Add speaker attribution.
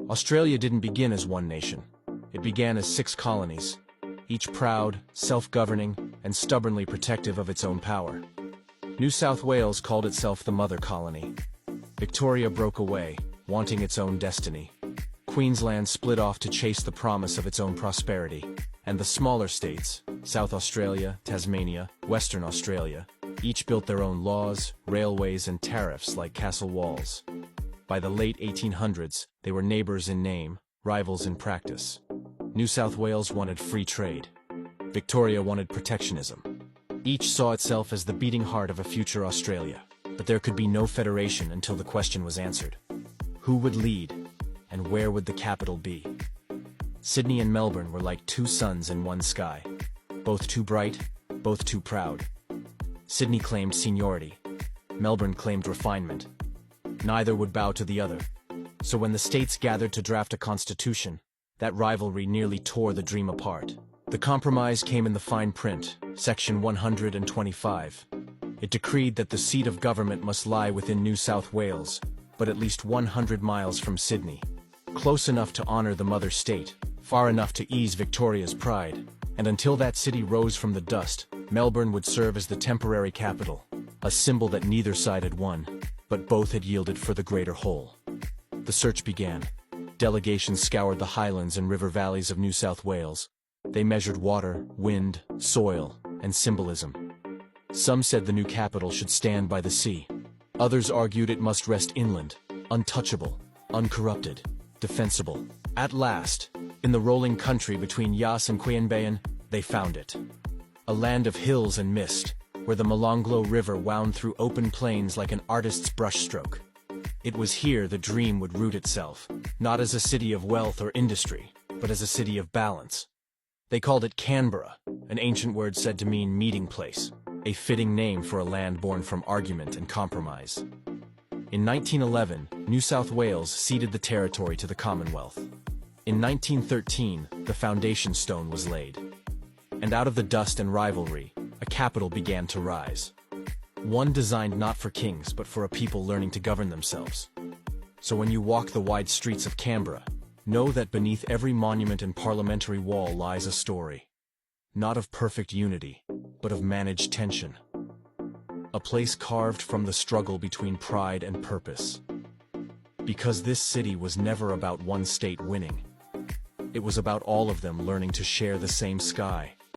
Speaker 1: Australia didn't begin as one nation. It began as 6 colonies, each proud, self-governing, and stubbornly protective of its own power. New South Wales called itself the Mother Colony. Victoria broke away, wanting its own destiny. Queensland split off to chase the promise of its own prosperity. And the smaller states, South Australia, Tasmania, Western Australia, each built their own laws, railways, and tariffs like castle walls. By the late 1800s, they were neighbors in name, rivals in practice. New South Wales wanted free trade. Victoria wanted protectionism. Each saw itself as the beating heart of a future Australia. But there could be no federation until the question was answered. Who would lead, and where would the capital be? Sydney and Melbourne were like 2 suns in one sky. Both too bright, both too proud. Sydney claimed seniority. Melbourne claimed refinement. Neither would bow to the other. So when the states gathered to draft a constitution, that rivalry nearly tore the dream apart. The compromise came in the fine print, Section 125. It decreed that the seat of government must lie within New South Wales, but at least 100 miles from Sydney. Close enough to honor the mother state, far enough to ease Victoria's pride. And until that city rose from the dust, Melbourne would serve as the temporary capital, a symbol that neither side had won, but both had yielded for the greater whole. The search began. Delegations scoured the highlands and river valleys of New South Wales. They measured water, wind, soil, and symbolism. Some said the new capital should stand by the sea. Others argued it must rest inland, untouchable, uncorrupted, defensible. At last, in the rolling country between Yass and Queanbeyan, they found it. A land of hills and mist, where the Molonglo River wound through open plains like an artist's brushstroke. It was here the dream would root itself, not as a city of wealth or industry, but as a city of balance. They called it Canberra, an ancient word said to mean meeting place, a fitting name for a land born from argument and compromise. In 1911, New South Wales ceded the territory to the Commonwealth. In 1913, the foundation stone was laid. And out of the dust and rivalry, a capital began to rise. One designed not for kings, but for a people learning to govern themselves. So when you walk the wide streets of Canberra, know that beneath every monument and parliamentary wall lies a story. Not of perfect unity, but of managed tension. A place carved from the struggle between pride and purpose. Because this city was never about one state winning. It was about all of them learning to share the same sky.